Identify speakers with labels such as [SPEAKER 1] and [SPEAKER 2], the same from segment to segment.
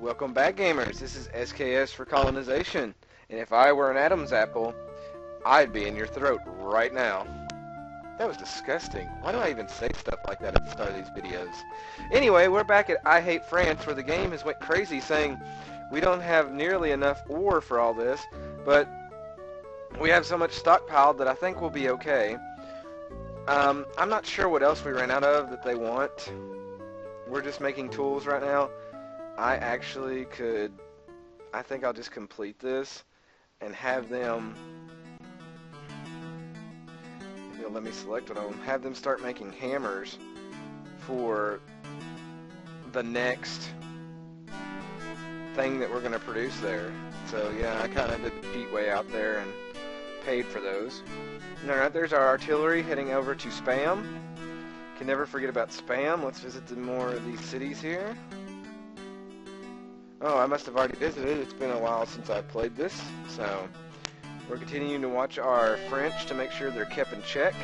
[SPEAKER 1] Welcome back, gamers. This is SKS for Colonization, and if I were an Adam's apple, I'd be in your throat right now. That was disgusting. Why do I even say stuff like that at the start of these videos? Anyway, we're back at I Hate France, where the game has went crazy saying we don't have nearly enough ore for all this, but we have so much stockpiled that I think we'll be okay. I'm not sure what else we ran out of that they want. We're just making tools right now. I actually could, I think I'll just complete this and have them, if you'll let me select one of them, have them start making hammers for the next thing that we're going to produce there. So yeah, I kind of did the cheat way out there and paid for those. Alright, there's our artillery heading over to Spam. Can never forget about Spam. Let's visit more of these cities here. Oh, I must have already visited. It's been a while since I played this, so we're continuing to watch our French to make sure they're kept in check.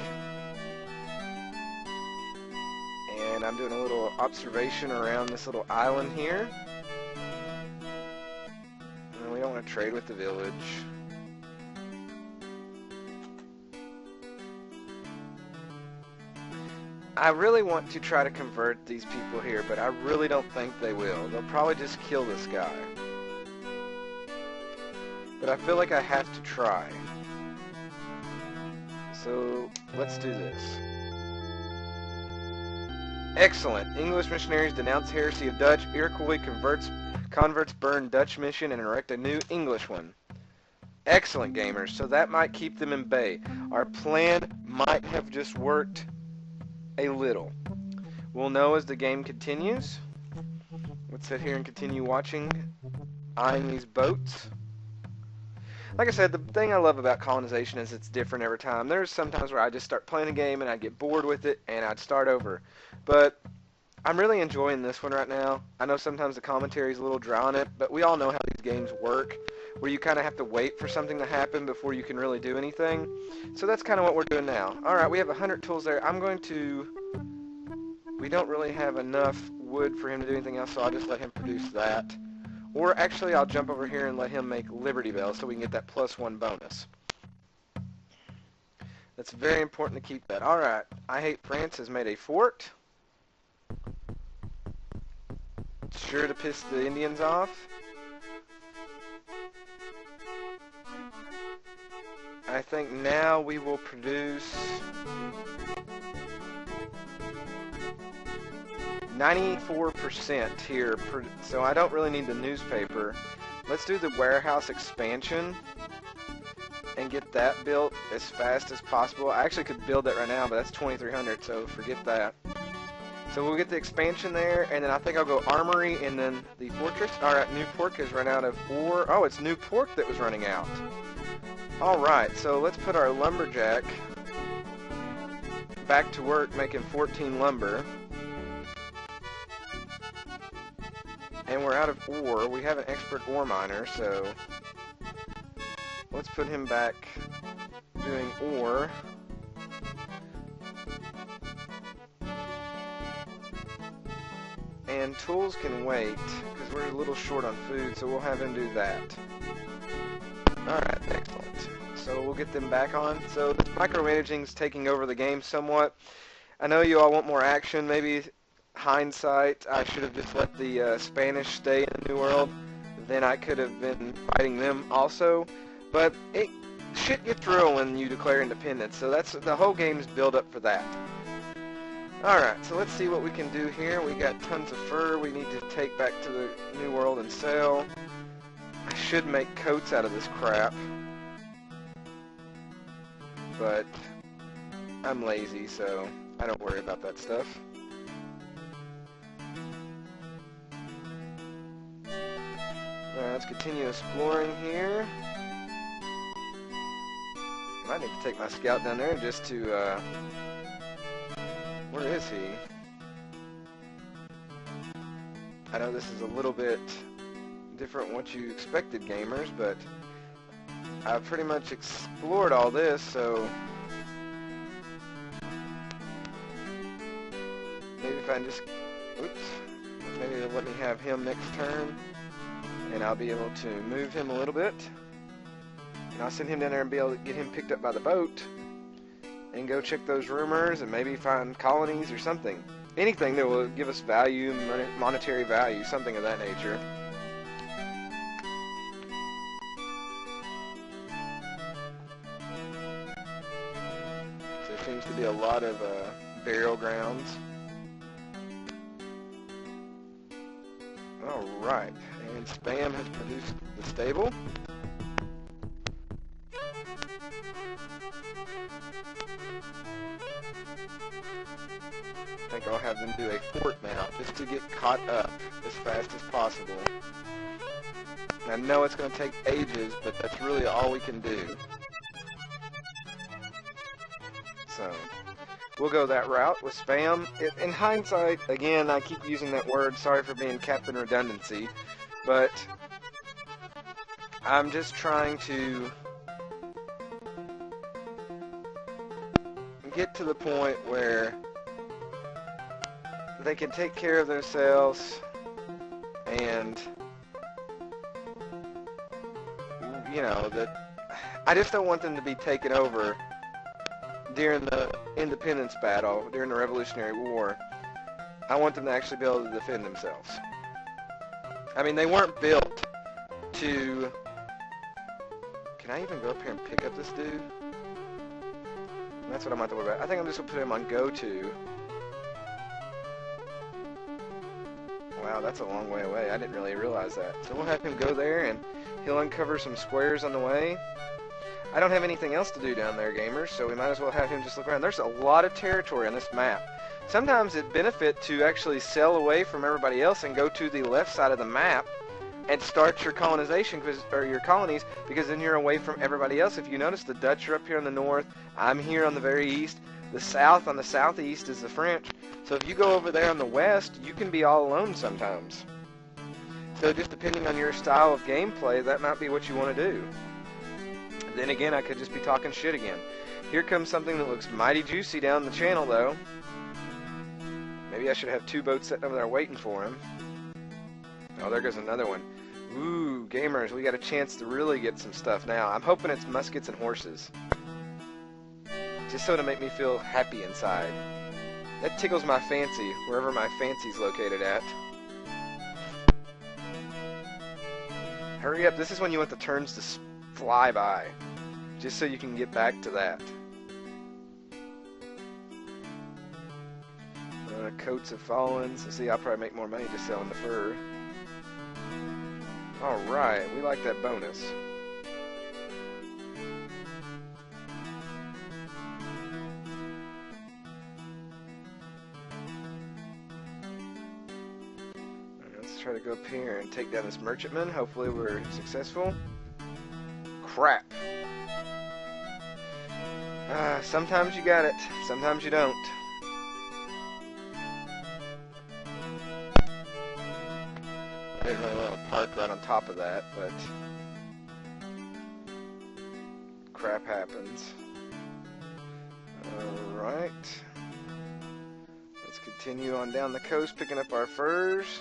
[SPEAKER 1] And I'm doing a little observation around this little island here. And we don't want to trade with the village. I really want to try to convert these people here, but I really don't think they will. They'll probably just kill this guy. But I feel like I have to try. So, let's do this. Excellent. English missionaries denounce heresy of Dutch. Iroquois converts burn Dutch mission and erect a new English one. Excellent, gamers. So that might keep them in bay. Our plan might have just worked a little. We'll know as the game continues. Let's sit here and continue watching, eyeing these boats. Like I said, the thing I love about Colonization is it's different every time. There's sometimes where I just start playing a game and I'd get bored with it and I'd start over. But I'm really enjoying this one right now. I know sometimes the commentary is a little dry on it, but we all know how these games work, where you kind of have to wait for something to happen before you can really do anything. So that's kind of what we're doing now. Alright, we have 100 tools there. I'm going to... We don't really have enough wood for him to do anything else, so I'll just let him produce that. Or actually, I'll jump over here and let him make Liberty Bell so we can get that +1 bonus. That's very important to keep that. Alright, I Hate France has made a fort. Sure to piss the Indians off. I think now we will produce 94% here, so I don't really need the newspaper. Let's do the warehouse expansion and get that built as fast as possible. I actually could build that right now, but that's 2,300, so forget that. So we'll get the expansion there, and then I think I'll go armory and then the fortress. Alright, Newport has run out of ore. Oh, it's Newport that was running out. Alright, so let's put our lumberjack back to work making 14 lumber. And we're out of ore. We have an expert ore miner, so let's put him back doing ore. And tools can wait, because we're a little short on food, so we'll have him do that. Alright, excellent. So we'll get them back on. So this micromanaging is taking over the game somewhat. I know you all want more action. Maybe hindsight, I should have just let the Spanish stay in the New World. Then I could have been fighting them also. But shit gets real when you declare independence. So that's the whole game's build up for that. Alright, so let's see what we can do here. We got tons of fur we need to take back to the New World and sell. I should make coats out of this crap. But I'm lazy, so I don't worry about that stuff. Alright, let's continue exploring here. Might need to take my scout down there just to, where is he? I know this is a little bit different what you expected, gamers, but I've pretty much explored all this, so maybe if I just, oops, maybe they'll let me have him next turn. and I'll be able to move him a little bit, and I'll send him down there and be able to get him picked up by the boat and go check those rumors and maybe find colonies or something. Anything that will give us value, monetary value, something of that nature. So there seems to be a lot of burial grounds. Alright, and Spam has produced the stable. I think I'll have them do a fort mount just to get caught up as fast as possible. I know it's going to take ages, but that's really all we can do. So, we'll go that route with Spam. In hindsight, again, I keep using that word, sorry for being Captain Redundancy, but I'm just trying to get to the point where they can take care of themselves, and you know, that I just don't want them to be taken over during the independence battle, during the Revolutionary War. I want them to actually be able to defend themselves. I mean, they weren't built to... Can I even go up here and pick up this dude? That's what I'm about to worry about. I think I'm just going to put him on go-to. Wow, that's a long way away. I didn't really realize that. So we'll have him go there, and he'll uncover some squares on the way. I don't have anything else to do down there, gamers, so we might as well have him just look around. There's a lot of territory on this map. Sometimes it benefits to actually sail away from everybody else and go to the left side of the map and start your colonization, or your colonies, because then you're away from everybody else. If you notice, the Dutch are up here on the north, I'm here on the very east, the south on the southeast is the French. So if you go over there on the west, you can be all alone sometimes. So just depending on your style of gameplay, that might be what you want to do. Then again, I could just be talking shit again. Here comes something that looks mighty juicy down the channel, though. Maybe I should have two boats sitting over there waiting for him. Oh, there goes another one. Ooh, gamers, we got a chance to really get some stuff now. I'm hoping it's muskets and horses. Just so to make me feel happy inside. That tickles my fancy, wherever my fancy's located at. Hurry up, this is when you want the turns to fly by. Just so you can get back to that. Coats have fallen, so see, I'll probably make more money just selling the fur. Alright, we like that bonus. Let's try to go up here and take down this merchantman. Hopefully we're successful. Crap. Sometimes you got it, sometimes you don't. I didn't really want to park right on top of that, but crap happens. Alright. Let's continue on down the coast picking up our furs.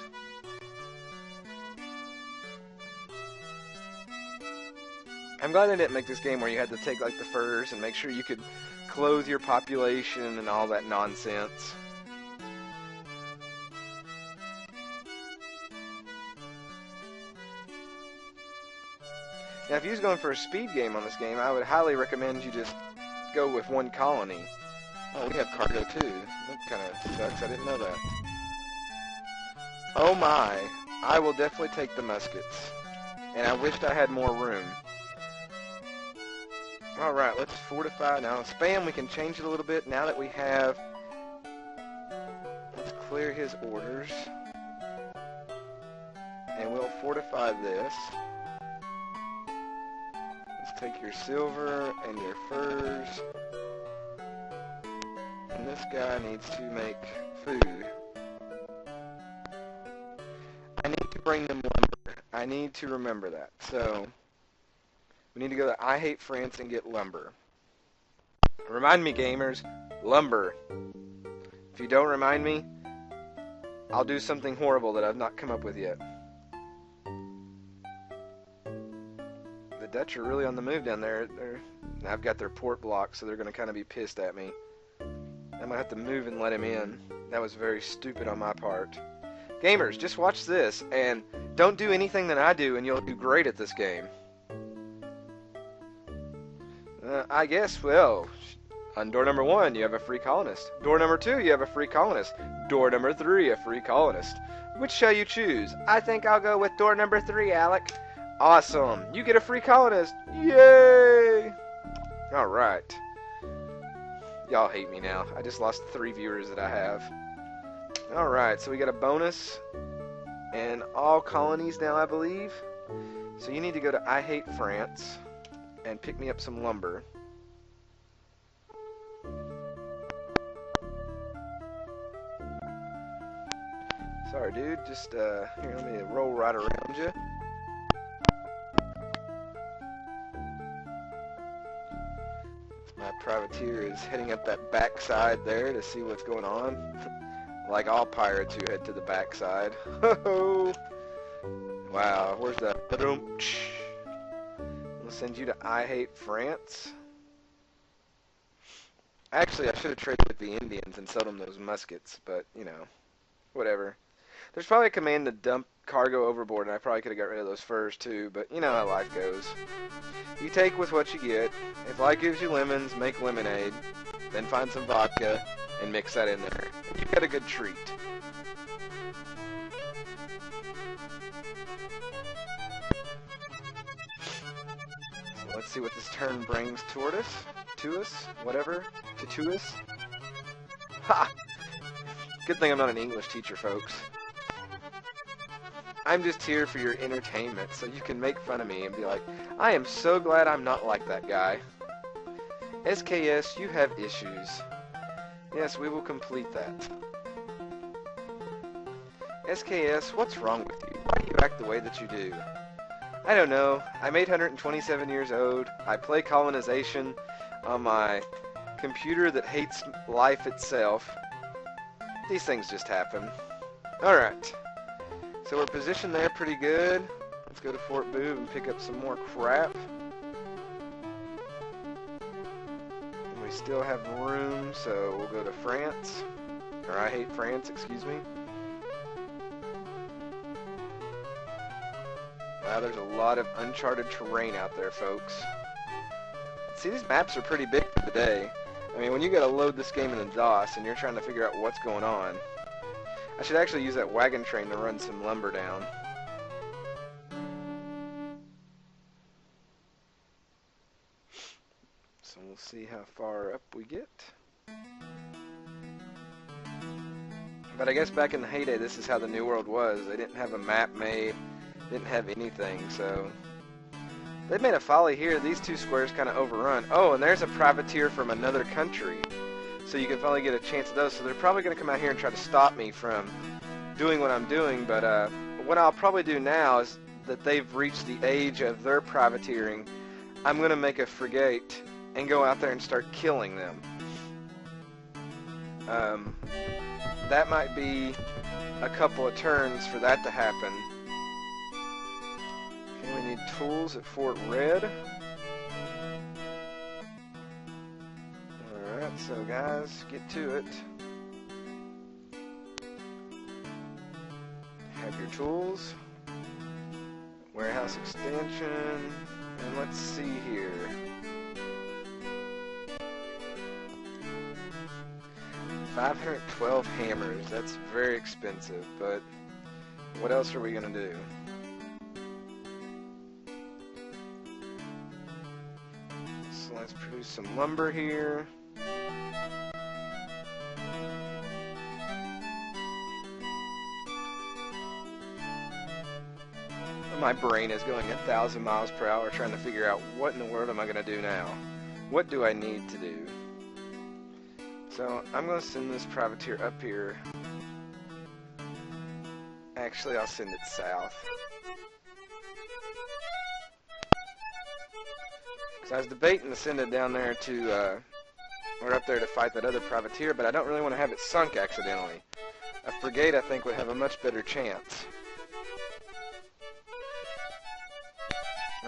[SPEAKER 1] I'm glad they didn't make this game where you had to take like the furs and make sure you could clothe your population and all that nonsense. Now, if you was going for a speed game on this game, I would highly recommend you just go with one colony. Oh, we have cargo too. That kind of sucks. I didn't know that. Oh my. I will definitely take the muskets. And I wished I had more room. Alright, let's fortify. Now, Spam, we can change it a little bit now that we have... Let's clear his orders. And we'll fortify this. Let's take your silver and your furs. And this guy needs to make food. I need to bring them lumber. I need to remember that. So... we need to go to I Hate France and get lumber. Remind me, gamers, lumber. If you don't remind me, I'll do something horrible that I've not come up with yet. the Dutch are really on the move down there. I've got their port blocked, so they're going to kind of be pissed at me. I'm going to have to move and let him in. That was very stupid on my part. Gamers, just watch this, and don't do anything that I do, and you'll do great at this game. I guess, well, on door number 1, you have a free colonist. Door number 2, you have a free colonist. Door number 3, a free colonist. Which shall you choose? I think I'll go with door number 3, Alec. Awesome. You get a free colonist. Yay! Alright. Y'all hate me now. I just lost 3 viewers that I have. Alright, so we got a bonus. And all colonies now, I believe. So you need to go to I Hate France and pick me up some lumber. Sorry, dude. Just, here, let me roll right around you. My privateer is heading up that backside there to see what's going on. Like all pirates, you head to the backside. Ho-ho! Wow, where's that? We'll send you to I Hate France. Actually, I should have traded with the Indians and sold them those muskets, but, you know, whatever. There's probably a command to dump cargo overboard, and I probably could have got rid of those furs too, but you know how life goes. You take with what you get. If life gives you lemons, make lemonade. Then find some vodka and mix that in there. And you've got a good treat. So let's see what this turn brings toward us. To us? Whatever. To us. Ha! Good thing I'm not an English teacher, folks. I'm just here for your entertainment, so you can make fun of me and be like, I am so glad I'm not like that guy. SKS, you have issues. Yes, we will complete that. SKS, what's wrong with you? Why do you act the way that you do? I don't know. I'm 827 years old. I play Colonization on my computer that hates life itself. These things just happen. Alright. So we're positioned there pretty good. Let's go to Fort Boob and pick up some more crap. And we still have room, so we'll go to France. Or I Hate France, excuse me. Wow, there's a lot of uncharted terrain out there, folks. See, these maps are pretty big for the day. I mean, when you gotta load this game in the DOS and you're trying to figure out what's going on. I should actually use that wagon train to run some lumber down. So we'll see how far up we get. But I guess back in the heyday, this is how the New World was. They didn't have a map made, didn't have anything, so... They made a folly here. These two squares kind of overrun. Oh, and there's a privateer from another country. So you can finally get a chance at those. So they're probably going to come out here and try to stop me from doing what I'm doing. But what I'll probably do now is that they've reached the age of their privateering. I'm going to make a frigate and go out there and start killing them. That might be a couple of turns for that to happen. Okay, we need tools at Fort Red. Alright, so guys, get to it. Have your tools. Warehouse extension. And let's see here. $512 hammers. That's very expensive, but what else are we going to do? So let's produce some lumber here. My brain is going 1,000 miles per hour trying to figure out what in the world am I going to do now? What do I need to do? So I'm going to send this privateer up here. Actually, I'll send it south. So I was debating to send it down there to, or up there to fight that other privateer, but I don't really want to have it sunk accidentally. A frigate, I think, would have a much better chance.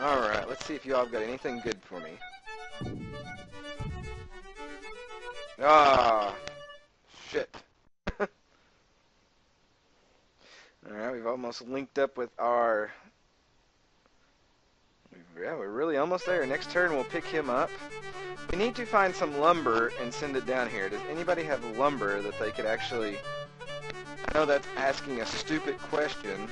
[SPEAKER 1] Alright, let's see if y'all have got anything good for me. Ah, shit. Alright, we've almost linked up with our... Yeah, we're really almost there. Next turn we'll pick him up. We need to find some lumber and send it down here. Does anybody have lumber that they could actually... I know that's asking a stupid question.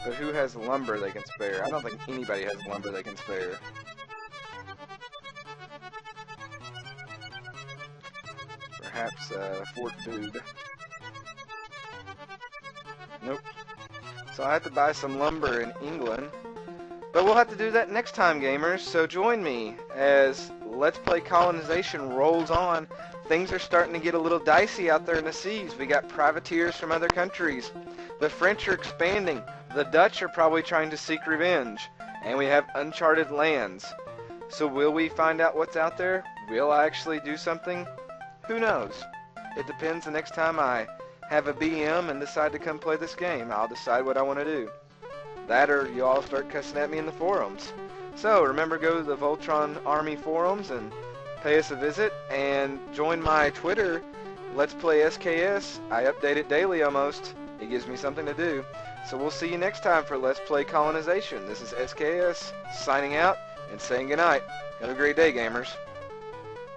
[SPEAKER 1] But who has lumber they can spare? I don't think anybody has lumber they can spare. Perhaps Fort Boob. Nope. So I have to buy some lumber in England. But we'll have to do that next time, gamers. So join me as Let's Play Colonization rolls on. Things are starting to get a little dicey out there in the seas. We got privateers from other countries. The French are expanding. The Dutch are probably trying to seek revenge. And we have uncharted lands. So will we find out what's out there? Will I actually do something? Who knows? It depends the next time I have a BM and decide to come play this game. I'll decide what I want to do. That or you all start cussing at me in the forums. So remember, go to the Voltron Army forums and pay us a visit, and join my Twitter, Let's Play SKS. I update it daily almost. It gives me something to do. So we'll see you next time for Let's Play Colonization. This is SKS signing out and saying goodnight. Have a great day, gamers.